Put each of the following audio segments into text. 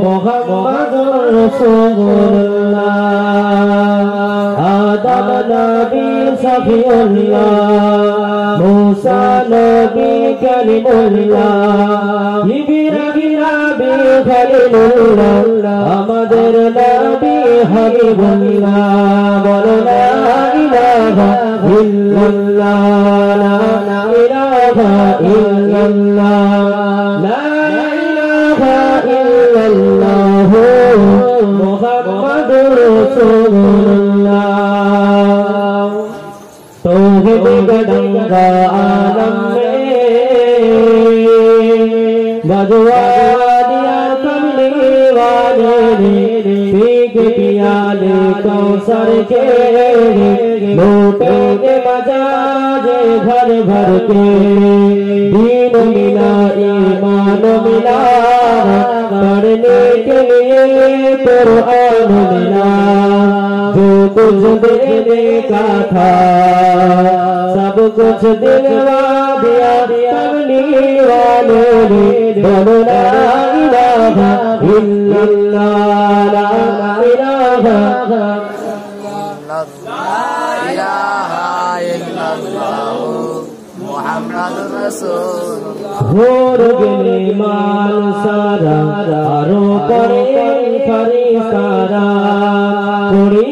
মুহাম্মাদুর রাসূলুল্লাহ আদম নবী সফিউল্লাহ মুসা নবী কালিমুল্লাহ ইব্রাহিম নবী খলিলুল্লাহ আমাদের নবী হাবিবুল্লাহ বলো লা ইলাহা ইল্লাল্লাহ লা ইলাহা ইল্লাল্লাহ লা ইলাহা ইল্লাল্লাহ মুহাম্মাদুর রাসূলুল্লাহ तौहीद गंगा आलम में बजवा दिया कमली वाले ने पीक पियाले कौसर के लूटे के मजाजे भर भर के दीन मिला ईमान मिला पढ़ने के लिए कुरान मिला जो कुछ देने का था सब कुछ दिलवा दिया कमली वालों ने बोलो ला इलाहा इल्लल्लाह ला इलाहा इल्लल्लाह मुहम्मदुर रसूलुल्लाह होर गले मान सारा आरो परे फरिश्तारा पूरी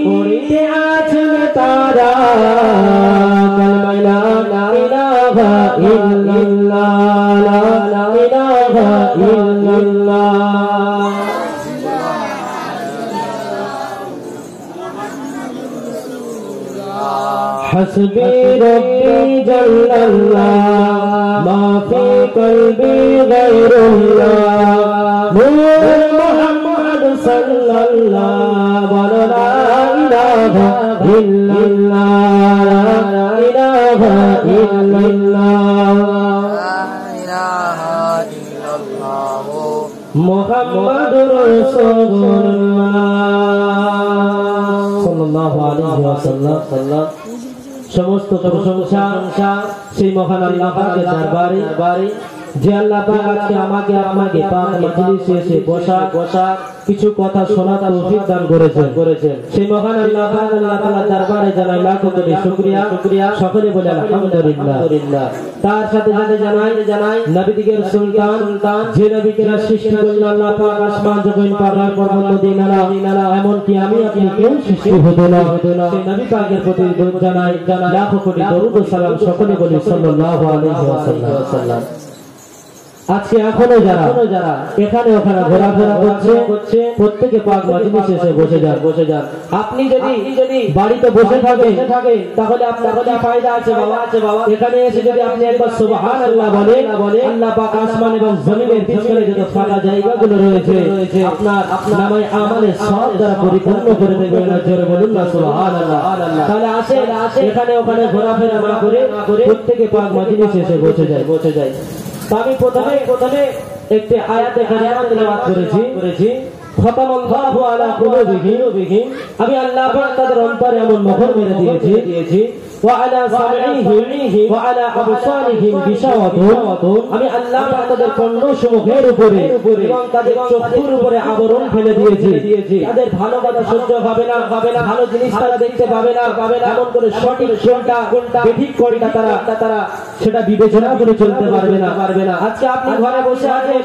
के आँच में तारा कलमा ला इलाहा इल्लल्लाह ला इलाहा इल्लल्लाह हस्बी रब्बी जल्लल्लाह मा फी क़ल्बी गैरुल्लाह नूर मुहम्मद सल्लल्लाह वला ला इलाहा इल्लल्लाह ला इलाहा इल्लल्लाह मुहम्मदुर रसूलुल्लाह सल्लल्लाहु अलैहि वसल्लम समस्त प्रशंसा সেই মহান আল্লাহ পাকের দরবারে যে আল্লাহ পাক আজকে আমাকে আপনাকে পাক মজলিসে এসে বসা কিছু কথা শোনার তৌফিক দান করেছেন সেই মহান আল্লাহ পাক আল্লাহ তাআলার দরবারে জানাই লাখো কোটি শুকরিয়া সকলে বলে আলহামদুলিল্লাহ তার সাথে জানাই নবীদের সুলতান যে নবীকে সৃষ্টি করলেন আল্লাহ পাক আসমান জমিন পাহাড় পর্বত নদী নালা এমন কি আমি আপনি কেউ সৃষ্টি হতো না সেই নবী পাকের প্রতি জানাই লাখো কোটি দরুদ ও সালাম সকলে বলি সাল্লাল্লাহু আলাইহি ওয়াসাল্লাম আজকে এখনো যারা এখানে ওখানে ঘোরাফেরা করছে প্রত্যেকে পাক মজলিসে এসে বসে যান আপনি যদি বাড়িতে বসে থাকেন তাহলে আপনার কি ফায়দা আছে বাবা এখানে এসে যদি আপনি একবার সুবহানাল্লাহ বলেন আল্লাহ পাক আসমান এবং জমিনের ভিতরে যত ফাঁকা জায়গাগুলো রয়েছে আপনার নামে আমালে সব দ্বারা পরিপূর্ণ করে দেবেন জোরে বলুন না সুবহানাল্লাহ তাহলে আসে এখানে ওখানে ঘোরাফেরা না করে প্রত্যেকে পাক মজলিসে এসে বসে যায় আমি প্রথমে একটি আয়াতে কারিমা তেলাওয়াত করেছি খতামাল্লাহু আলা কুলুবিহিম আমি আল্লাহ পাক তাদের অন্তরে এমন মোহর মেরে দিয়েছি ওয়া আলা সামিহিম ওয়া আলা আবসারিহিম গিশাওয়াতুন আমি আল্লাহ পাক তাদের কর্ণসমূহের উপরে এবং তাদের চক্ষুর উপরে আবরণ ফেলে দিয়েছি তাদের ভালো কথা সহ্য হবে না ভালো জিনিস তারা দেখতে পাবে না এমন করে সঠিক কোনটা ঠিক কোনটা তারা সেটা বিবেচনা করে চলতে পারবে না আজকে আপনি ঘরে বসে আছেন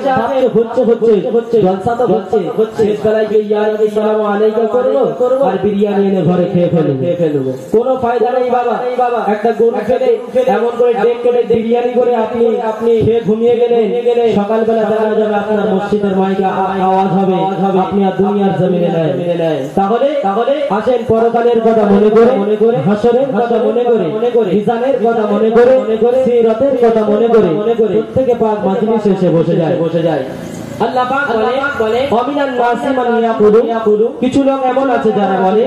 হচ্ছে জলসা তো হচ্ছে শেষ বেলায় গিয়ে ইয়া নবী সালামু আলাইকুম করব আর বিরিয়ানি এনে ঘরে খেয়ে ফেলবো কোনো ফায়দা নেই বাবা একটা গরু ফেলে এমন করে ডেক কেটে বিরিয়ানি করে আপনি খেয়ে ঘুমিয়ে গেলেন সকালবেলা দেখা যাবে আপনার মসজিদের মাইকে আওয়াজ হবে আপনি আর দুনিয়ার জমিনে নেয় তাহলে আসেন পরকালের কথা মনে করে হাসরের কথা মনে করে মিজানের কথা মনে করে সিরাতের কথা মনে করে প্রত্যেকে পাক মজলিসে এসে বসে যায় আল্লাহ পাক বলে ওয়ামিনান নাসি মান ইয়াকুলু কিছু লোক এমন আছে যারা বলে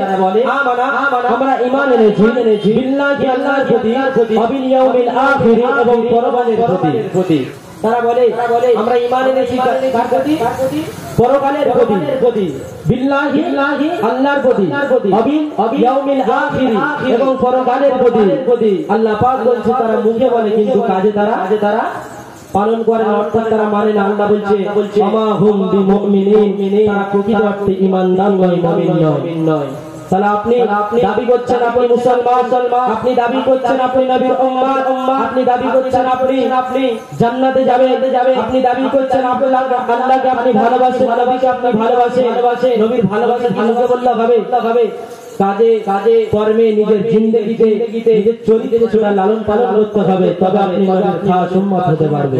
আমানা আমরা ঈমান এনেছি বিল্লাহি আল্লাহর প্রতি ওয়াবিল ইয়াউমিল আখির এবং পরকালের প্রতি তারা বলে আমরা ঈমান এনেছি কার প্রতি পরকালের প্রতি বিল্লাহি আল্লাহর প্রতি ওয়াবিল ইয়াউমিল আখির এবং পরকালের প্রতি আল্লাহ পাক বলছে তারা মুখে বলে কিন্তু কাজে তারা পালন করে না, অর্থাৎ তারা মানে না। আল্লাহ বলছে আমা হুম বিমুমিনিন, তারা প্রকৃত অর্থে ঈমানদার নয়, মুমিন নয়। তাহলে আপনি দাবি করছেন আপনি মুসলমান, আপনি দাবি করছেন আপনি নবীর উম্মত, আপনি দাবি করছেন আপনি জান্নাতে যাবেন, আপনি দাবি করছেন আল্লাহকে আপনি ভালোবাসেন, নবীকে আপনি ভালোবাসেন, নবীর ভালোবাসা ভালোকে বললে হবে? কাজে কর্মে নিজের জিন্দেগিতে নিজের চরিত্রে সেটা লালন পালন করতে হবে, তবে আপনি নবীর খাস উম্মত হতে পারবে।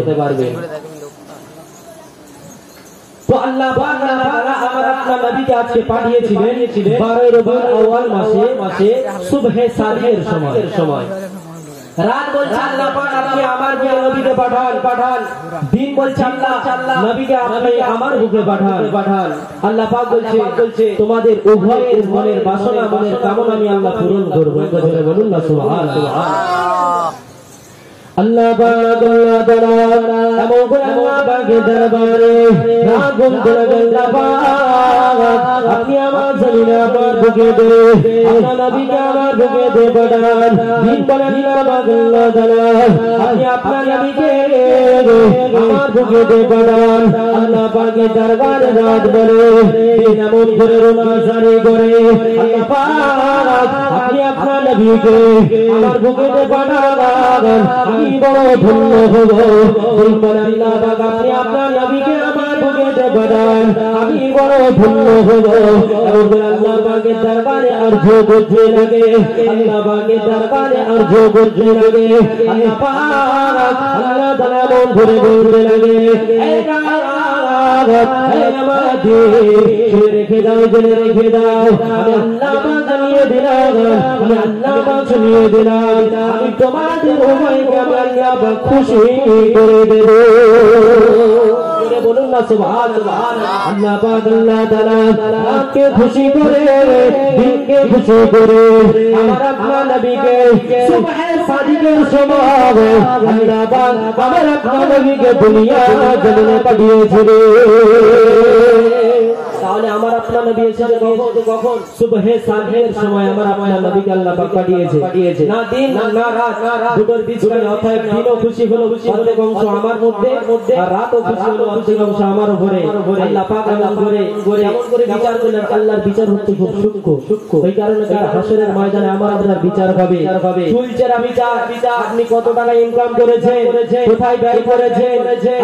তো আল্লাহ আমার আপনার নবীকে আজকে পাঠিয়েছিলেন 12 রবিউল আউয়াল মাসে সুবহে সাদিকের সময়। রাত বলছে আল্লাহ পাক আপনি আমার প্রিয় নবীকে পাঠান। দিন বলছে আল্লাহ নবীকে আপনি আমার বুকে পাঠান। আল্লাহ পাক বলছে তোমাদের উভয়ের মনের বাসনা, মনের কামনা আমি আল্লাহ পূরণ করব। একবার বলুন না সুবহানাল্লাহ। আল্লাহ পাক আল্লাহ তাআলা এমন করে আল্লাহ পাকের দরবারে রাগুন আল্লাহ পাক আপনি আমার জমিনে আমার বুকে দে, আপনার নবীকে আমার বুকে দে পাঠান। দিন বলেন আল্লাহ পাক আল্লাহ তাআলা আপনি আপনার নবীকে আমার বুকে দে পাঠান। আল্লাহ পাকের দরবারে রাত বলে দিন এমন করে রোনাজারি করে আল্লাহ পাক আপনি আপনার নবীকে আমার বুকে দে পাঠান। আমি বড় ধন্য হব, আল্লাহ পাক আপনি আপনার নবীকে আমার বুকে দে পাঠান। আমি বড় ধন্য হব। আল্লাহ পাকের দরবারে আরজু করতে লাগে, আল্লাহ পাকের দরবারে আরজু করতে লাগে। আল্লাহ পাক আল্লাহ তাআলা মন ভরে বলতে লাগে রেখে দাও, জেনে রেখে দাও, আমি আল্লাহ পাক জানিয়ে দিলাম, আমি আল্লাহ পাক শুনিয়ে দিলাম, আমি তোমাদের উভয়কে আমি আল্লাহ পাক খুশি করে দেব। বলুন না সুবহানাল্লাহ। আল্লাহ পাক আল্লাহ তাআলা আপনি খুশি করে, দিনকে খুশি করে আমার আপনার নবীকে সুবহে সাদিকের সময় আল্লাহ পাক আমার আপনার নবীকে দুনিয়া জমিনে পাঠিয়েছিলেন। তাহলে আমার আপনার নবী এসেছে কখন? সুবহে সাদিকের সময় আমার আপনার নবীকে আল্লাহ পাক পাঠিয়েছে। না দিন না রাত, দুটোর বিছানে, অর্থাৎ দিনও খুশি হলো অর্ধেক অংশ আমার মধ্যে, আর রাতও খুশি হলো অর্ধেক অংশ আমার উপরে। আল্লাহ পাক এমন করে বিচার করলেন। আল্লাহর বিচার হচ্ছে খুব সূক্ষ্ম, এই কারণে হাসরের ময়দানে আমার আপনার বিচার হবে। চুলচেরা বিচার, আপনি কত টাকা ইনকাম করেছেন, কোথায় ব্যয় করেছেন,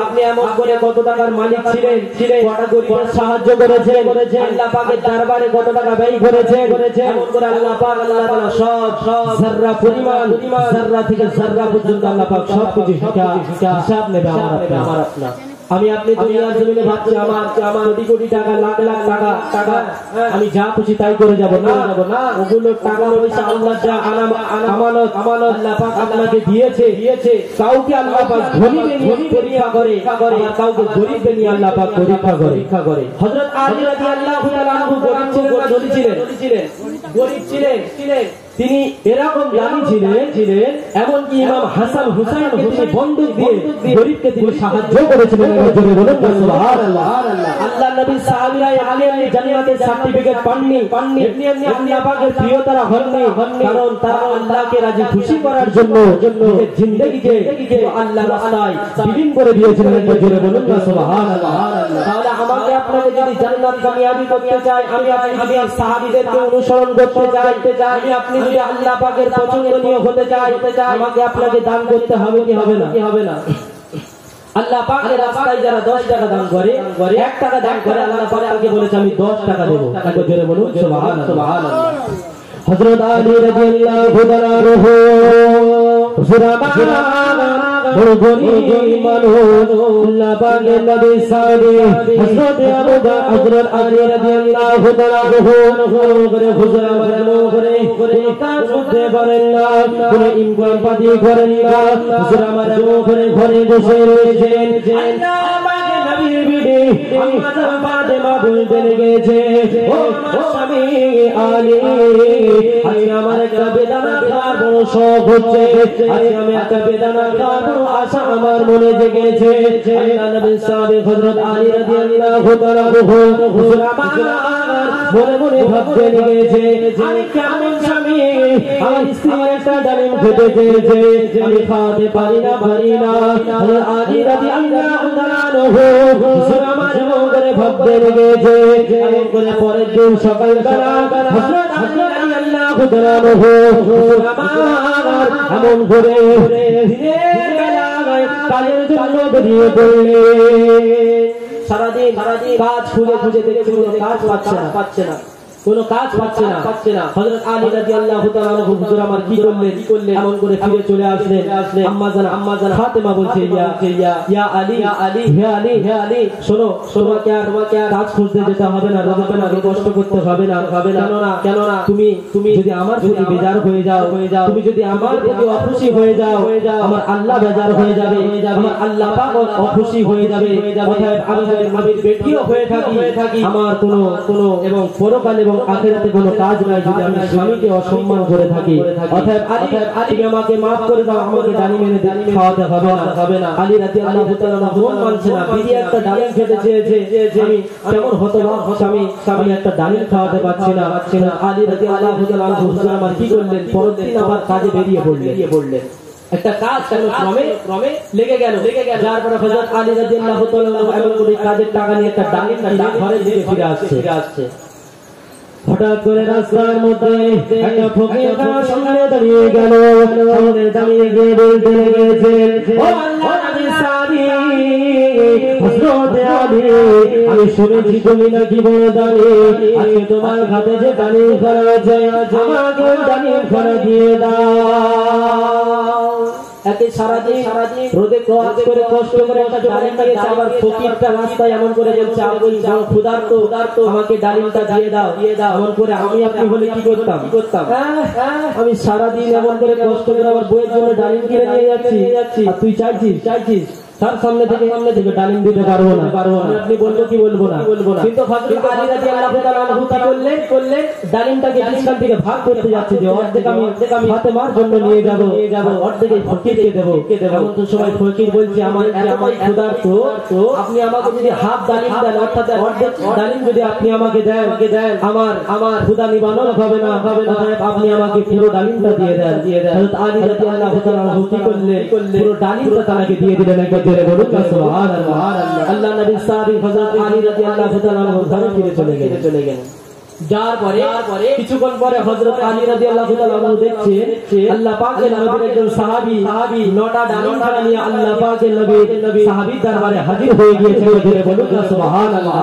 আপনি এমন করে কত টাকার মালিক ছিলেন, কটা গরিবের সাহায্য করেছেন, আল্লাহ পাকের দরবারে কত টাকা ব্যয় করেছেন, এমন করে আল্লাহ পাক আল্লাহ তাআলা সব যাররা পরিমাণ, যাররা থেকে যাররা পর্যন্ত আল্লাহ পাক সব কিছু হিসাব নেবে আমার আপনার। আমি আপনি দুনিয়ার জমিনে ভাবছি আমার কোটি কোটি টাকা, লাখ লাখ টাকা আমি যা খুশি তাই করে যাব না। ওগুলো টাকা পয়সা আল্লাহ যা আমানত আল্লাহ পাক আপনাকে দিয়েছে, কাউকে আল্লাহ পাক ধনী নিয়ে পরীক্ষা করে, আর কাউকে গরিব নিয়ে আল্লাহ পাক পরীক্ষা করে। হযরত আলী রাদিয়াল্লাহু তাআলা আনহু গরিব ছিলেন, তিনি এরকম জ্ঞানী ছিলেন, এমনকি ইমাম হাসান হুসাইনকে তিনি বন্দুক দিয়ে গরিবকে তিনি সাহায্য করেছিলেন। সুবহানাল্লাহ। আল্লাহ নবী সাহাবীরা এমনি জান্নাতের সার্টিফিকেট পাননি, এমনি আল্লাহ পাকের প্রিয় তারা হননি, কারণ তারা আল্লাহকে রাজি খুশি করার জন্য নিজের জিন্দেগিকে আল্লাহর রাস্তায় বিলীন করে দিয়েছিলেন। জোরে বলুন না সুবহানাল্লাহ। তাহলে আমাকে আপনাকে যদি জান্নাত কামিয়াবি করতে চাই, আমি সাহাবীদেরকে অনুসরণ করতে চাই, আমি আপনি যদি আল্লাহ পাকের পছন্দনীয় হতে চাই, আমাকে আপনাকে দান করতে হবে কি হবে না? আল্লাহ পাকের রাস্তায় যারা 10 টাকা দান করে, 1 টাকা দান করে, আল্লাহ পাক তাকে বলেছে আমি 10 টাকা দেব। তাকে জোরে বলুন সুবহানাল্লাহ। হযরত আলী রাদিয়াল্লাহু তাআলা আনহু বড় গরিব মানুষ, আল্লাহ পাকের নবী সাহাবী হযরত হযরত আলী রাদিয়াল্লাহু তাআলা আনহু করে হুজুর আমাদের করে কাজ করতে পারেন না, কোনো ইনকাম পাতি করেন না, হুজুর আমাদের ঘরে বসে রয়েছেন। আল্লাহ পাকের নবীর বিডি আম্মা জান ফাতেমা বলতে লেগেছে, ও আমার স্বামী আলী, আজকে আমার একটা বেদানা খাওয়ার বড় শখ হচ্ছে, আজকে আমি একটা বেদানা খাওয়ার বড় আশা আমার মনে জেগেছে। আল্লাহ নবী সাহাবী হযরত আলী রাদিয়াল্লাহু তাআলা হুজুর আমার মনে মনে ভাবতে লেগেছে, আমি কেমন স্বামী, আমার স্ত্রী একটা ডালিম খেতে চেয়েছে, আমি খাওয়াতে পারি না। হযরত আলী রাদিয়াল্লাহু তাআলা হুজুর আমার এমন করে ভাবতে লেগেছে। এমন করে পরের দিন সকালবেলা হযরত আলী রাদিয়াল্লাহু তাআলা হুজুর আমার এমন করে দিনের বেলায় কাজের জন্য বেরিয়ে পড়লেন। সারাদিন কাজ খুঁজে দেখছে, কোনো কাজ পাচ্ছে না, কোনো কাজ পাচ্ছে না। হযরত আলী রাদিয়াল্লাহু তাআলা আনহু হুজুর আমার কি করলেন, এমন করে ফিরে চলে আসলেন। আম্মা জান ফাতেমা বলছে, ইয়া আলী, হে আলী, শোনো, তোমাকে আর কাজ খুঁজতে যেতে হবে না, কষ্ট করতে হবে না। কেননা তুমি যদি আমার প্রতি বেজার হয়ে যাও, তুমি যদি আমার প্রতি অখুশি হয়ে যাও, আমার আল্লাহ বেজার হয়ে যাবে, আমার আল্লাহ পাক অখুশি হয়ে যাবে। অতএব আমি যদি নবীর বেটিও হয়ে থাকি, আমার কোনো এবং পরকালে এবং আখিরাতে কোনো কাজ নাই যদি আমি স্বামীকে অসম্মান করে থাকি। অতএব আলী আমাকে maaf করে দাও, আমাকে ডালিম এনে খাওয়াতে হবে না। আলী রাদিয়াল্লাহু তাআলা মন মানছে না, বিবি একটা ডালিম খেতে চেয়েছে, আমি কেমন হতবাক স্বামী একটা ডালিম খাওয়াতে পারছি না। আলী রাদিয়াল্লাহু তাআলা হুজুর আমার কি করলেন, পরের দিন আবার কাজে বেরিয়ে পড়লেন। একটা কাজ ক্রমে লেগে গেল। যার পরে হযরত আলী রাদিয়াল্লাহু তাআলা এমন করে কাজের টাকা নিয়ে একটা ডালিম ঘরের দিকে ফিরে আসছে। হঠাৎ করে রাস্তার মধ্যে একটা ফকির তার সামনে দাঁড়িয়ে গেল। সামনে দাঁড়িয়ে গিয়ে বলতে লেগেছে, ও আল্লাহর নবী সাহাবী হযরত আলী, আমি শুনেছি তুমি নাকি বড় দানি, আজকে তোমার হাতে যে ডালিম করা আছে, আমাকে ডালিম করা দিয়ে দাও। একে সারাদিন রোদে কাজ করে কষ্ট করে একটা ডালিম দিয়েছে, আবার ফকিরটা রাস্তায় এমন করে বলছে, আমি ক্ষুধার্ত, আমাকে ডালিমটা দিয়ে দাও। এমন করে আমি আপনি হলে কি করতাম? আমি সারাদিন এমন করে কষ্ট করে আমার বইয়ের জন্য ডালিম কিনে নিয়ে যাচ্ছি, আর তুই চাইছিস তার সামনে থেকে ডালিম দিতে পারবো না। আপনি বলবো কি বলবো না, কিন্তু হযরত আলী রাদিয়াল্লাহু তাআলা আনহু করলেন, ডালিমটাকে ডিসকাউন্ট থেকে ভাগ করতে যাচ্ছে, যে অর্ধেক আমি ফাতেমার জন্য নিয়ে যাব, অর্ধেক ফকিরকে দেবো। এমন তো সময় ফকির বলছে, আমার এতটাই ক্ষুধার্ত, আপনি আমাকে যদি হাফ ডালিম দেন, অর্থাৎ অর্ধেক ডালিম যদি আপনি আমাকে দেন, আমার ক্ষুধা নিবারণ হবে না। আপনি আমাকে পুরো ডালিমটা দিয়ে দেন। হযরত আলী রাদিয়াল্লাহু তাআলা আনহু কি করলেন, পুরো ডালিমটা তাকে দিয়ে দিলেন। বলুন সুবহানাল্লাহ। আল্লাহ নবী সাহাবী হযরত আলী রাদিয়াল্লাহু তাআলা আনহু ঘরে ফিরে চলে গেলেন। যার পরে কিছুক্ষণ পরে হযরত আলী রাদিয়াল্লাহু তাআলা আনহু দেখছেন আল্লাহ পাকের নবীর একজন সাহাবী 9টা ডালিম নিয়ে আল্লাহ পাকের নবী সাহাবীর দরবারে হাজির হয়ে গিয়েছে। বলুন সুবহানাল্লাহ।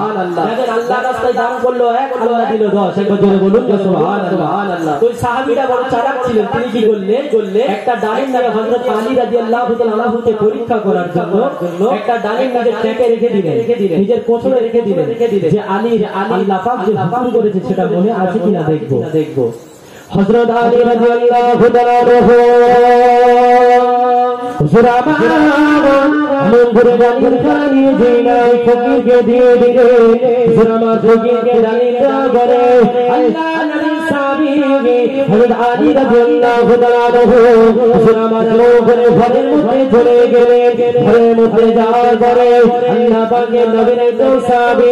দেখেন আল্লাহ রাস্তায় দান করলো 1, আল্লাহ দিল 10। একবার জোরে বলুন সুবহানাল্লাহ। ওই সাহাবীটা বড় চালাক ছিলেন, তিনি কি করলেন, একটা ডালিম নিয়ে হযরত আলী রাদিয়াল্লাহু তাআলা আনহুকে পরীক্ষা করার জন্য একটা ডালিম নিজের ট্যাকে রেখে দিলেন, নিজের কোঠরে রেখে দিলেন, যে আল্লাহ পাক যে হুকুম করেছে সেটা মনে আছে কিনা দেখবো। হযরত আলী রাদিয়াল্লাহু তাআলা হুজুর আমার মন ভরে ডালিম খাইয়ে দিলেন, ফকিরকে দিয়ে দিলেন। হুজুর আমার ফকিরকে ডালিমটা করে আল্লাহ নবী সাহাবী হযরত আলী রাদিয়াল্লাহু তাআলা হুজুর আমার ঘরের মধ্যে চলে গেলেন। ঘরের মধ্যে যাওয়ার পরে আল্লাহ পাকের নবীর একজন সাহাবী,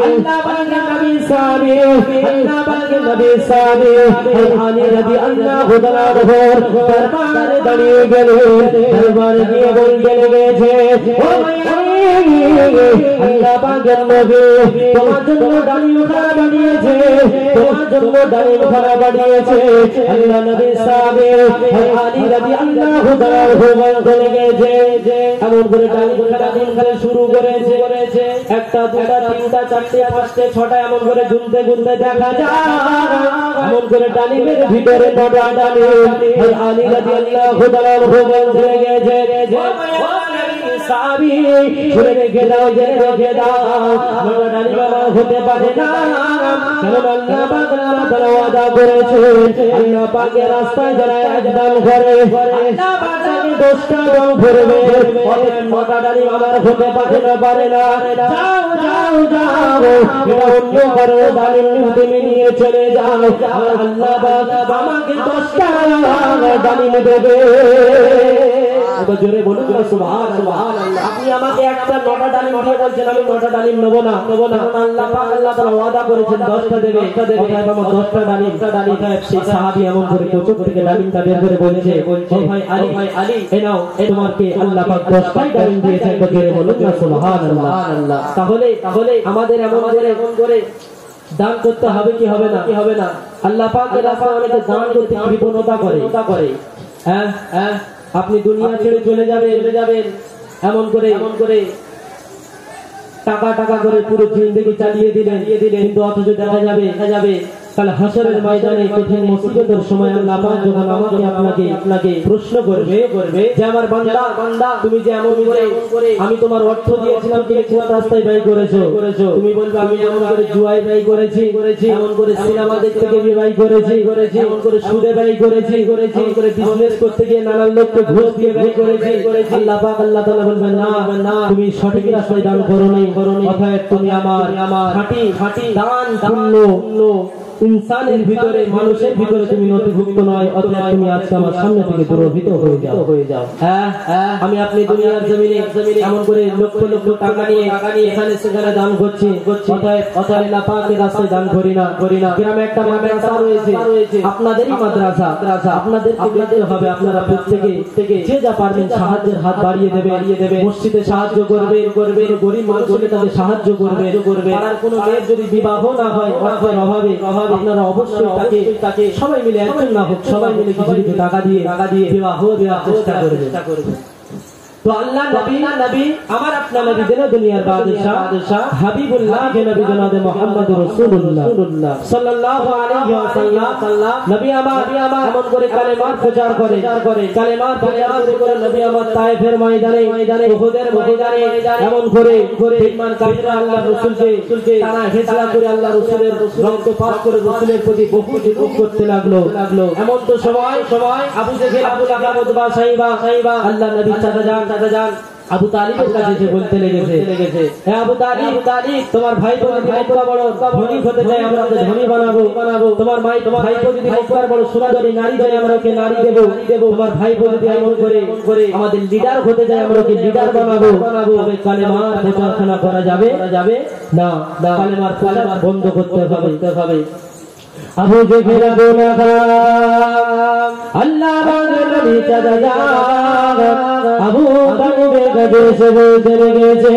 আল্লাহ পাকের নবী সাহাবী আলী রাদিয়াল্লাহু তাআলা দরবারে দাঁড়িয়ে গেলেন। দরবারে গিয়ে বলতে লেগেছে, ও আল্লাহ পাকের নবী তোমার জন্য ডালিম খাওয়া বানিয়েছে, আল্লাহ নবী সাহাবী আলী রাদিয়াল্লাহু তাআলা বলতে লেগেছে, এমন করে ডালিম খাওয়া শুরু করেছে। 1, 2, 3, 4, 5, 6টা এমন করে গুনতে দেখা যায়। এমন করে ডালিমের ভিতরে 9টা ডালিম আলী রাদিয়াল্লাহু তাআলা বলতে লেগেছে, সাহাবী শুনে রেখে দাও, 9টা ডালিম আমার হতে পারে না, কারণ আল্লাহ পাক আমাদের ওয়াদা করেছে আল্লাহ পাকের রাস্তায় যারা একদম করে আল্লাহ পাক তাকে 10টা রং করবে। অতএব 9টা ডালিম আমার হতে পারে না। যাও যাও যাও, এটা অন্য কারো ডালিম তুমি নিয়ে চলে যাও, আল্লাহ পাক আমাকে 10টা ডালিম দেবে। এবার জোরে বলুন সুবহানাল্লাহ। আপনি আমাকে একটা 9টা ডালিম দিয়ে বলছেন আমি 9টা ডালিম নেব না, কারণ আল্লাহ পাক আল্লাহ তাআলা ওয়াদা করেছেন 10টা দেবে। অতএব আমার 10টা ডালিম সেই সাহাবী এমন করে কোচক থেকে ডালিমটা বের করে বলছে ও ভাই আলী এই নাও, তোমাকে আল্লাহ পাক 10টা ডালিম দিয়েছে। একবার জোরে বলুন না সুবহানাল্লাহ। তাহলে আমাদের এমন করে দান করতে হবে কি হবে না? আল্লাহ পাকের রাস্তায় অনেকে দান করতে কৃপণতা করে। হ্যাঁ, আপনি দুনিয়া ছেড়ে চলে যাবেন এমন করে টাকা করে পুরো জিন্দেগি চালিয়ে দিলেন, কিন্তু অথচ দেখা যাবে কাল হাসরের ময়দানে কঠিন মুসিবতের সময় আল্লাহ পাক যখন আপনাকে প্রশ্ন করবে যে আমার বান্দা তুমি যে এমন করে আমি তোমার অর্থ দিয়েছিলাম তুমি কোন রাস্তায় ব্যয় করেছো? তুমি বলবে আমি এমন করে জুয়ায় ব্যয় করেছি, এমন করে সিনেমা দেখতে গিয়ে ব্যয় করেছি, এমন করে সুদে ব্যয় করেছি, এমন করে বিজনেস করতে গিয়ে নানান লোককে ঘুষ দিয়ে ব্যয় করেছি। আল্লাহ পাক আল্লাহ তাআলা বলবেন না, তুমি সঠিক রাস্তায় দান করোনি। অতএব তুমি আমার খাঁটি দান পূর্ণ ইনসানের ভিতরে মানুষের ভিতরে তুমি নথিভুক্ত নয়। অতএব তুমি আজকে আমার সামনে থেকে দূরভূত হয়ে যাও। হ্যাঁ, আমি আপনি দুনিয়ার জমিনে এমন করে লক্ষ লক্ষ টাকা নিয়ে এখানে সেখানে দান করছি। অতএব আল্লাহ পাকের রাস্তায় দান করি না। গ্রামে একটা মাদ্রাসা রয়েছে, আপনাদেরই মাদ্রাসা, আপনাদেরকে দিতে হবে। আপনারা প্রত্যেকে যে যা পারবেন সাহায্যের হাত বাড়িয়ে দেবে। মসজিদে সাহায্য করবে, গরিব মানুষকে তাদের সাহায্য করবে। পাড়ার কোনো মেয়ের যদি বিবাহ না হয় অর্থের অভাবে আপনারা অবশ্যই তাকে সবাই মিলে একজন না হোক সবাই মিলে কিছু টাকা দিয়ে বিবাহ দেওয়ার চেষ্টা করবে। তো আল্লাহ নবী আমার আপনার নবী যেন দুনিয়ার বাদশাহ হাবিবুল্লাহ নবী জনাব মুহাম্মদ রাসূলুল্লাহ সাল্লাল্লাহু আলাইহি ওয়াসাল্লাম নবী আমার এমন করে কালেমার প্রচার করে নবী আমার তায়েফের ময়দানে উহুদের ময়দানে এমন করে বেঈমান কাফিররা আল্লাহ রাসূলকে তারা হেজলা করে আল্লাহ রাসূলের রক্তপাত করে রাসূলের প্রতি বহু জুলুম করতে লাগলো। এমন তো সময় আবু জেহেল আবু লাহাব উতবা সাইবা আল্লাহ নবী চাচা যান আবু তালিবের কাছে এসে বলতে লেগেছে হে আবু তালিব, তোমার ভাই যদি মক্কা বড় ধনী হতে চাই আমরা ওকে ধনী বানাবো। তোমার ভাই যদি মক্কার বড় সুন্দরী নারী চাই আমরা ওকে নারী দেব। তোমার ভাই যদি এমন করে আমাদের লিডার হতে চাই আমরা ওকে লিডার বানাবো। তবে কালেমার প্রচারণা করা যাবে না, কালেমার প্রচার বন্ধ করতে হবে। আবু জেহেল আবু লাহাব আল্লাহ পাকের নবী চাচা আবু তালিবের কাছে এসে বলতে লেগেছে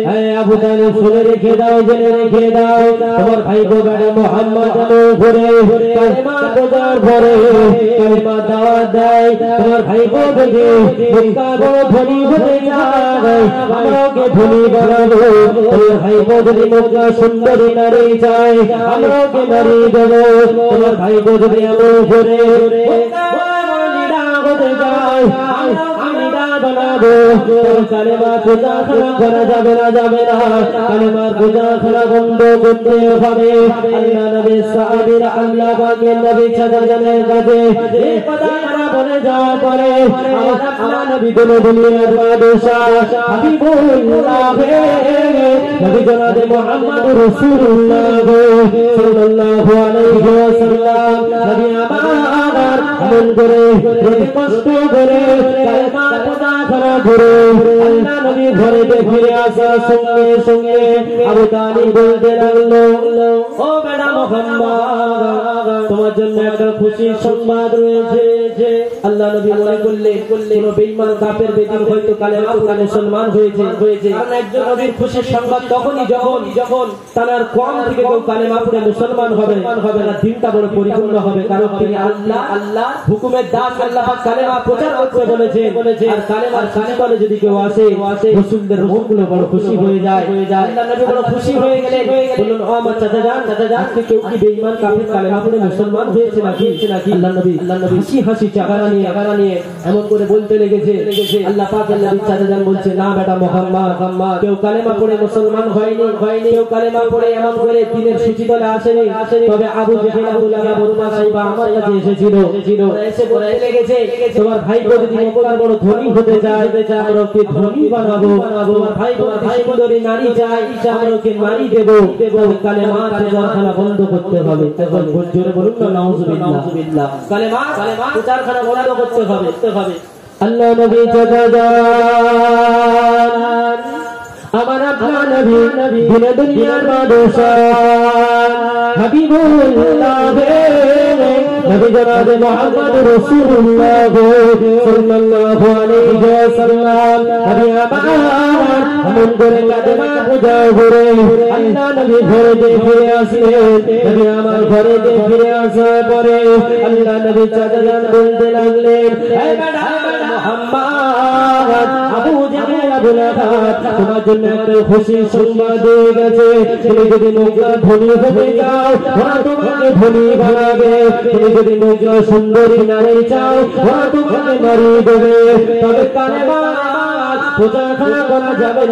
হে আবু তালিব শুনে রেখে দাও, জেনে রেখে দাও, তোমার ভাইপো বেটা মুহাম্মদ ঘুরে কালেমা প্রচার করে কালেমা দাওয়াত দেয়। তোমার ভাইপো থেকে মক্কা বড় ধনী হতে চায়, আমরাকে ধনী বানাবো। তোমার ভাইপো যদি মক্কা সুন্দরী নারী চায় আমরাকে নারী দেব। তোমার ভাইপো যদি এমন করে বানাবো কালেমা প্রচারণা করা যাবে না, কালেমার প্রচারণা বন্ধ করতে হবে। আল্লাহ নবী সাহাবীরা আল্লাহ পাকের নবী চাচাদের কাছে এই কথাটা বলে যাওয়ার পরে আমার নবী দুনিয়ার বাদশাহ হাবিবুল্লাহ নবী জনাব মুহাম্মদ রাসূলুল্লাহ সাল্লাল্লাহু আলাইহি ওয়াসাল্লাম নবী আমার এমন করে কষ্ট করে কালেমা প্রচারণা করে আল্লাহ নবী ঘরে ফিরে আসার সঙ্গে আবু তালিব বলতে লাগলো ও বেটা মুহাম্মদ তোমার জন্য একটা খুশির সংবাদ রয়েছে। আল্লাহ নবী মনে করলে কোন বেঈমান কাফের বেদিন হয়তো কালেমা পড়ে মুসলমান হয়েছে। কারণ একজন নবীর খুশির সংবাদ তখনই যখন তার কম থেকে কেউ কালেমা পড়ে মুসলমান হবে না, দিনটা বড় পরিপূর্ণ হবে। কারণ তিনি আল্লাহ হুকুমের দাস, আল্লাহ পাক কালেমা প্রচার করতে বলেছে। আর কালেমার কালেমালে যদি কেউ আসে রাসূলদের রূহগুলো বড় খুশি হয়ে যায়। আল্লাহ নবী বড় খুশি হয়ে গেলেন, বললেন ও আমার চাচা যান আজকে কেউ কি বেঈমান কাফের কালেমা পড়ে মুসলমান হয়েছে নাকি আল্লাহ নবী হাসি চেহারা নিয়ে এমন করে বলতে লেগেছে আল্লাহ পাক আল্লাহ নবী চাচাজান বলছে না বেটা মুহাম্মদ কেউ কালেমা পড়ে মুসলমান হয়নি কেউ কালেমা পড়ে এমন করে দিনের সূচিতলে আসেনি তবে আবু জেহেল আবু লাহাব উতবা সাইবা আমার কাছে এসেছিল এসে বলতে লেগেছে তোমার ভাই যদি মক্কার বড় ধনী হতে যায় আমরা ওকে ধনী বানাবো তোমার ভাই যদি সুন্দরী নারী চাই আমরা ওকে নারী দেব কালেমা প্রচারখানা বন্ধ করতে হবে তখন জোরে বলুন না নাউজুবিল্লাহ কালেমা প্রচারখানা বন্ধ করতে হবে আল্লাহ নবী জান আমার আপনার নবী দিনে দুনিয়ার বাদশাহ হাবিবুল্লাহ নবী জনাবে মুহাম্মদ রাসূলুল্লাহ সাল্লাল্লাহু আলাইহি ওয়াসাল্লাম নবী আমার আমন করে কালেমা পূজা করে আল্লাহ নবী ঘরে ফিরে আসলেন নবী আমার ঘরে ফিরে আসার পরে আল্লাহ নবী চাচাজান বলতে লাগলেন হে বেটা মুহাম্মদ আবু জেহেল আবু লাহাব তোমার জন্য একটা খুশি সংবাদ দিয়ে গেছে তুমি যদি মক্কা ধনী হতে চাও ওরা তোমাকে ধনী বানাবে তুমি যদি মক্কা সুন্দরী নারী চাও ওরা তোমাকে নারী দেবে তবে কালেমা প্রচারখানা করা যাবে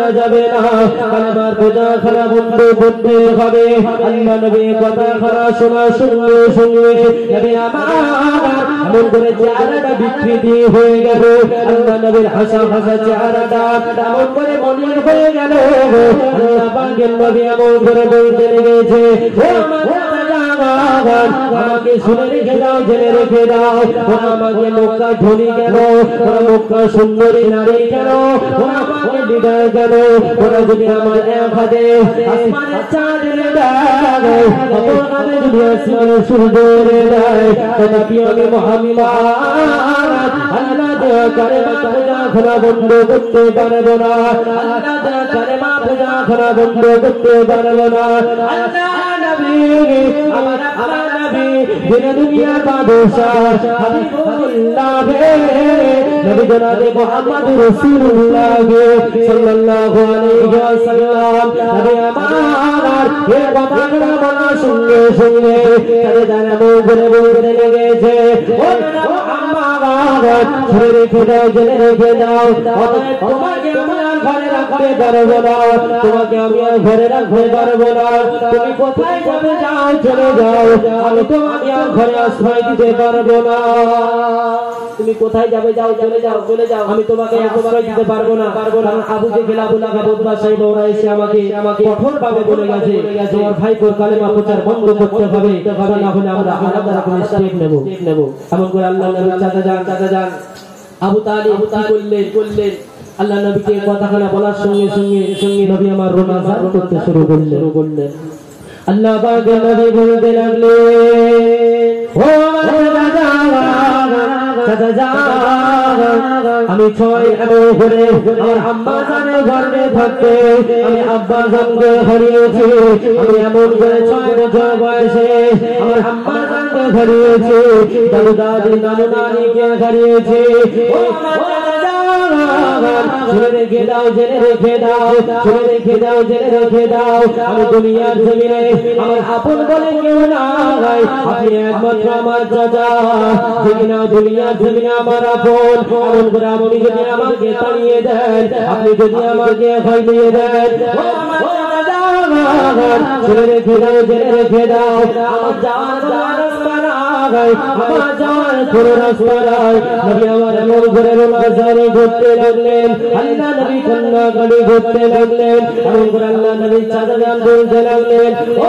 না কালেমার প্রচারখানা বন্ধ করতে হবে আল্লাহ নবী কথাখানা শোনার সঙ্গে নবী আমার এমন করে চেহারাটা বিকৃতি হয়ে গেল আল্লাহ নবীর হাসা চেহারাটা এমন করে মলিন হয়ে গেল আল্লাহ পাকের নবী এমন করে বলতে লেগেছে ও আমার আমাকে শুনে রেখে দাও জেনে রেখে দাও ওরা আমাকে মক্কা ধনী কেন ওরা মক্কা সুন্দরী নারী কেন ওরা আমাকে লিডার কেন ওরা যদি আমার এক হাতে আসমানের চাঁদ এনে দেয় অপর হাতে যদি আসমানের সূর্য এনে দেয় তথাপি আমি মুহাম্মদ আল্লাহ দেয়া কালেমা পূজাখানা বন্ধ করতে পারবো না আল্লাহ দেয়া কালেমা পূজাখানা বন্ধ করতে পারবো না আল্লাহ নবী আমার নবী দিনে দুনিয়ার বাদশাহ হাবিবুল্লাহ নবী জনাবে মুহাম্মদ রাসূলুল্লাহ সাল্লাল্লাহু আলাইহি ওয়াসাল্লাম নবী আমার এই কথাগুলো বলার সঙ্গে তাদের জানা বলে বলতে লেগেছে ও মুহাম্মদ ছেড়ে রেখে দাও জেনে রেখে দাও তোমাকে আমি আর ঘরে রাখতে পারবো না তোমাকে আমি আর ঘরে রাখতে পারবো না তুমি কোথায় যাবে যাও চলে যাও আমি তোমাকে আর ঘরে আশ্রয় দিতে পারবো না তুমি কোথায় যাবে যাও চলে যাও আমি তোমাকে আশ্রয় দিতে পারবো না কারণ আবু জেহেল আবু লাহাব উতবা সাইবা ওরা এসে আমাকে কঠোর ভাবে বলে গেছে তোমার ভাইপোর কালেমা প্রচার বন্ধ করতে হবে না হলে আমরা আলাদা করে স্টেপ নেব এমন করে আল্লাহ নবী চাচাজান আবু তালিব করলেন আল্লাহ নবীকে কথাখানা বলার সঙ্গে নবী আমার রোনাজার করতে শুরু করলেন আল্লাহ পাকের নবী বলতে লাগলেন ও আমার আমি 6 এমন করে আমার আব্বা জানের ঘরে থাকতে আমি আব্বা জানকে হারিয়েছি আমি এমন করে 6 বছর বয়সে আমার আব্বা জানকে হারিয়েছি দাদু দাদি নানু নানিকে হারিয়েছি ও শুনে রেখে দাও জেনে রেখে দাও আমি দুনিয়ার জমিনে আমার আপন বলে কেউ নাই আপনি একমাত্র আমার চাচা যেদিনা দুনিয়ার জমিনে আমার আপন এমন করে আপনি যদি আমাকে তাড়িয়ে দেন আপনি যদি আমাকে হারিয়ে দেন শুনে রেখে দাও জেনে রেখে দাও আমার যাওয়ার রাস্তা নাই আমার যাওয়ার কোনো রাস্তা নাই নবী আমার এমন করে রোনাজারি করতে লাগলেন আল্লাহ নবী কান্নাকাটি করতে লাগলেন এমন করে আল্লাহ নবী চাচাজান বলতে লাগলেন ও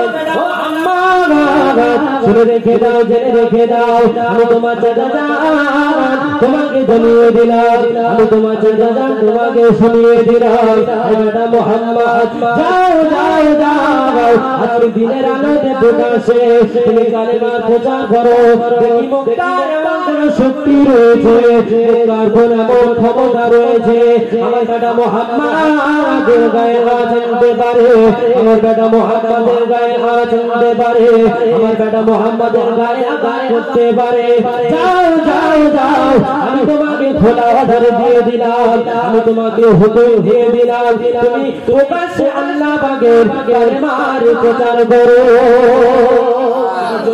আম্মা শুনে রেখে দাও জেনে রেখে দাও আমি তোমার চাচাজান তোমাকে জানিয়ে দিলাম আমি তোমার চাচাজান তোমাকে শুনিয়ে দিলাম বেটা মুহাম্মদ যাও আজকে দিনের আলোতে প্রকাশে তুমি কালেমার প্রচার করো দেখি মক্কার এমন কোন শক্তি রয়েছে মক্কার কোন এমন ক্ষমতা রয়েছে আমার বেটা মুহাম্মাদের গায়ে হাত আনতে পারে আমার বেটা মুহাম্মাদের গায়ে হাত আনতে পারে আমার বেটা মুহাম্মাদের গায়ে হাত করতে পারে যাও আমি তোমাকে খোলা অর্ডার দিয়ে দিলাম আমি তোমাকে হুকুম দিয়ে দিলাম তুমি প্রকাশ্যে আল্লাহ পাকের কালেমার প্রচার করো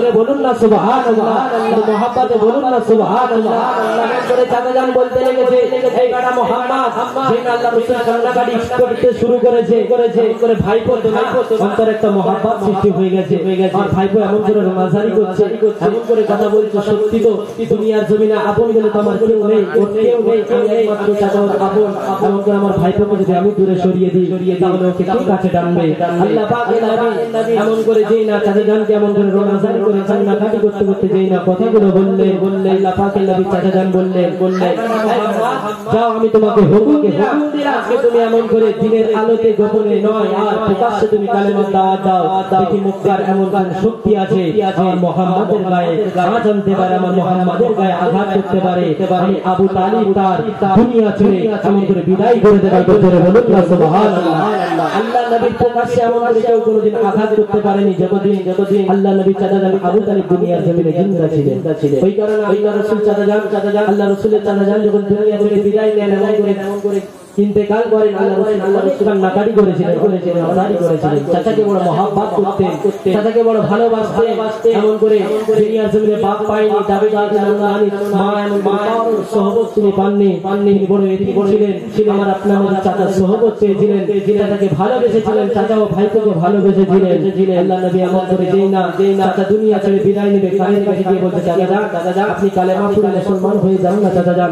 জোরে বলুন না সুবহানাল্লাহ, মহব্বতে বলুন না সুবহানাল্লাহ। করে চাচাজান বলতে লেগেছে, এই বেটা মুহাম্মদ যেদিন আল্লাহ রাসূল কান্নাকাটি করতে শুরু করেছে করে ভাইপো অন্তরে একটা মহব্বত সৃষ্টি হয়ে গেছে। আর ভাইপো এমন করে রোনাজারি করছে, এমন করে কথা বলছে, সত্যি তো দুনিয়ার জমিনে আপন বলে তো আমার কেউ নেই, কেউ নেই, আমি একমাত্র চাচা ওর আপন। এমন করে আমার ভাইপোকে যদি আমি দূরে সরিয়ে দিই তাহলে ওকে কে কাছে টানবে? আল্লাহ পাক এমন করে যেই না চাচাজানকে এমন করে রোনাজারি করে কান্নাকাটি করতে করতে যেই না কথাগুলো বললে আল্লাহ পাক নবী চাচাজান বললেন, যাও আমি তোমাকে হুকুম দিলাম, আজকে তুমি এমন করে দিনের আলোতে গোপনে নয় আর প্রকাশ্যে তুমি কালেমার দাওয়াত দাও। দেখি মুক্তার এমন কোন শক্তি আছে আমার মুহাম্মাদের গায়ে আঘাত আনতে পারে, আমার মুহাম্মাদের গায়ে আঘাত করতে পারে। আমি আবু তালিব তার দুনিয়া ছেড়ে এমন করে বিদায় করে দেবার জন্য বলুন না সুবহানাল্লাহ। আল্লাহ নবীর প্রকাশ্যে এমন করে কেউ কোনোদিন আঘাত করতে পারেনি যতদিন আল্লাহ নবী চাচাজান আবু তালিব দুনিয়ার জমিনে জিন্দা ছিলেন। ওই কারণে আল্লাহ রাসূল চাচাজান আল্লাহ রাসূলের চাচাজান যখন দুনিয়া থেকে বিদায় নেন এমন করে ইন্তেকাল করেন, আল্লাহ রাসূল নাকারি করেছিলেন, চাচাকে বড় মহব্বত করতেন, চাচাকে বড় ভালোবাসতেন। এমন করে দুনিয়ার জমিনে বাপ পায়নি, দাবি মা এমন সহবত তিনি পাননি, বড় এতিম ছিলেন। আমার আপনার চাচা সহবত পেয়েছিলেন, চাচাকে ভালোবেসেছিলেন, চাচাও ভাইকে ভালোবেসেছিলেন। আল্লাহ নবী এমন করে যেই না চাচা দুনিয়া ছেড়ে বিদায় নেবে কালের কাছে গিয়ে বলতে, চাচা আপনি কালেমা পড়ে মুসলমান হয়ে যান না চাচাজান,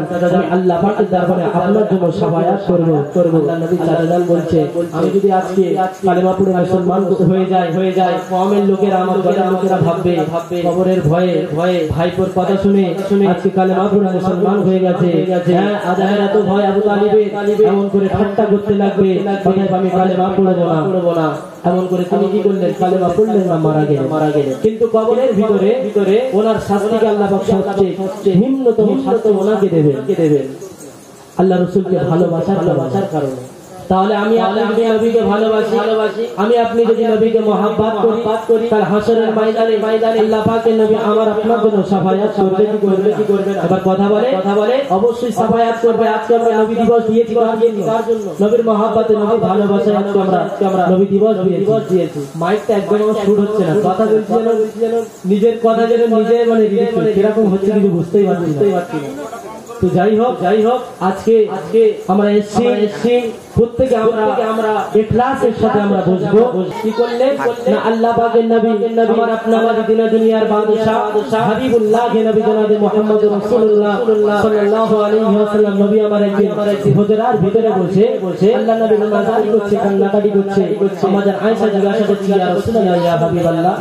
আল্লাহ পাকের দরবারে আপনার জন্য সাফায়াত করবো। আল্লাহ নবী চাচাজান বলছে, আমি যদি আজকে কালেমা পড়ে মুসলমান হয়ে যায় কওমের লোকেরা, আমার দলের লোকেরা ভাববে কবরের ভয়ে ভাইপোর কথা শুনে আজকে কালেমা পড়ে মুসলমান হয়ে গেছে। হ্যাঁ, আজানের এত ভয় আবু তালিবের, এমন করে ঠাট্টা করতে লাগবে, অতএব আমি কালেমা পড়বো না। এমন করে তিনি কি করলেন? কালেমা পড়লেন না, মারা গেলেন। কিন্তু কবরের ভিতরে ওনার শাস্তিকে আল্লাহ পাক সবচেয়ে নিম্নতম শাস্তি ওনাকে দেবেন আল্লাহ রাসূলকে ভালোবাসার কারণে। তাহলে আমি আপনি নবীকে ভালোবাসি, আমি আপনি যদি নবীকে মহব্বত করি, তাহলে হাসরের ময়দানে আল্লাহ পাকের নবী আমার আপনার জন্য শাফায়াত করবে কি করবে না? এবার কথা বলে অবশ্যই শাফায়াত করবে। আজকে আমরা নবী দিবস দিয়েছি কার জন্য? নবীর মহব্বতে, নবীর ভালোবাসায় আজকে আমরা নবী দিবস দিয়েছি। মাইকটা একদম শুট হচ্ছে না, কথা বলছি যেন নিজের কথা যেন নিজে মানে কিরকম হচ্ছে কিছু বুঝতেই পারছি না। তো যাই হোক আজকে আমরা এসেছি প্রত্যেকে আমরা ইখলাসের সাথে আমরা বসবো। কি করলেন না? আল্লাহ পাকের নবী আমার আপনার দুনিয়ার বাদশা হাবিবুল্লাহ নবী জনাব মুহাম্মদ রাসূলুল্লাহ সাল্লাল্লাহু আলাইহি ওয়াসাল্লাম নবী আমার একদিন হুজরার ভিতরে বসে আল্লাহ নবী নামাজ করছে, কান্নাকাটি করছে। আমাদের আয়েশা জিজ্ঞাসা করছে, ইয়া রাসূলুল্লাহ, ইয়া হাবিবাল্লাহ,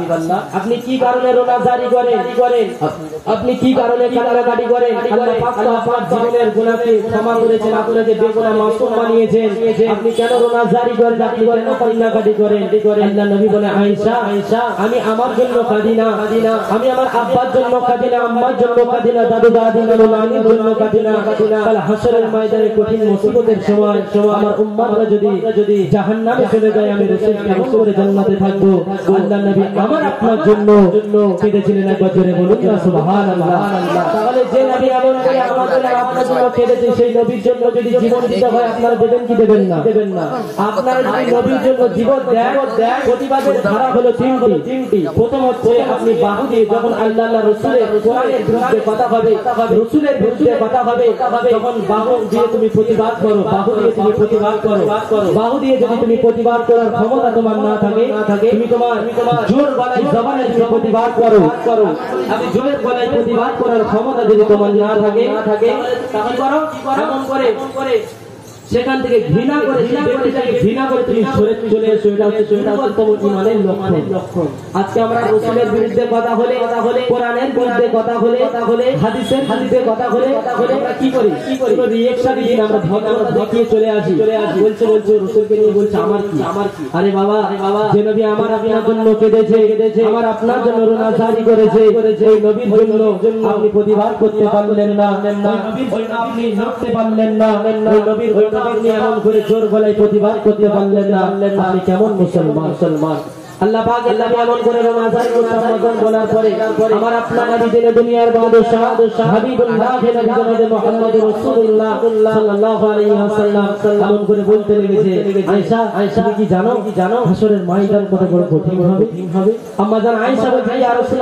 আপনি কি কারণে রোজা জারি করেন? আপনি কি কারণে কান্নাকাটি করেন? আল্লাহ পাক আপনার জীবনের গুনাহকে ক্ষমা করেছেন, আপনাকে বেগুনাহ মাসুম বানিয়েছেন, আপনি কেন রোজা জারি করেন? আপনি কেন কান্নাকাটি করেন? আল্লাহ নবী বলে, আয়েশা আমি আমার জন্য কাঁদি না, আমি আমার আব্বার জন্য কাঁদি না, আম্মার জন্য কাঁদি না, দাদু দাদি নানির জন্য কাঁদি না। কাল হাসরের ময়দানে কঠিন মুসিবতের সময় আমার উম্মতরা যদি জাহান্নামে চলে যায়, আমি রাসূল কেমন করে জান্নাতে থাকবো? আল্লাহ নবী আমার আপনার জন্য কেঁদেছিলেন। একবার জোরে বলুন না সুবহানাল্লাহ। তাহলে যে নবী এমন করে আমাদের আপনার জন্য কেঁদেছে, সেই নবীর জন্য যদি জীবন দিতে হয় আপনারা দেবেন কি দেবেন না? আপনারা যদি নবীর জন্য জীবন দেন, প্রতিবাদের ধারা হলো তিনটি। প্রথম হচ্ছে আপনি বাহু দিয়ে, যখন আল্লাহ রাসূলের কোরআনের বিরুদ্ধে কথা হবে, রাসূলের বিরুদ্ধে কথা হবে, তখন বাহু দিয়ে তুমি প্রতিবাদ করো। বাহু দিয়ে যদি তুমি প্রতিবাদ করার ক্ষমতা তোমার না থাকে, তুমি তোমার জোর গলায় জবানে তুমি প্রতিবাদ করো। আমি জোরের গলায় প্রতিবাদ করার ক্ষমতা যদি তোমার না থাকে, তাহলে করো এমন করে সেখান থেকে ঘৃণা করে তুমি সরে চলে এসো। এটা হচ্ছে তোমার ইমানের লক্ষণ। আজকে আমরা রাসূলের বিরুদ্ধে কথা হলে, কোরআনের বিরুদ্ধে কথা হলে, হাদিসের বিরুদ্ধে কথা হলে আমরা কি করি? কোনো রিঅ্যাকশন দিই না, আমরা ধর্মটা দেখিয়ে চলে আসি। বলছে রাসূলকে নিয়ে বলছে আমার কি? আরে বাবা, যে নবী আমার আপনার জন্য কেঁদেছে, আমার আপনার জন্য রোজা জারি করেছে, এই নবীর জন্য আপনি প্রতিবাদ করতে পারলেন না, নবীর জন্য আপনি লড়তে পারলেন না, নবীর আপনি এমন করে জোর গলায় প্রতিবাদ করতে পারলেন না, আপনি কেমন মুসলমান? আল্লাহ পাক এমন করে রমজান বলার পরে আমার আপনার নবী যিনি দুনিয়ার বাদশা হাবিবুল্লাহ নবী জনাবে মুহাম্মদ রাসূলুল্লাহ সাল্লাল্লাহু আলাইহি ওয়াসাল্লাম এমন করে বলতে লেগেছে, আয়েশা তুমি কি জানো হাসরের ময়দান কত বড় কঠিন হবে? আম্মা জান আয়েশা বলছে, ইয়া রাসূলুল্লাহ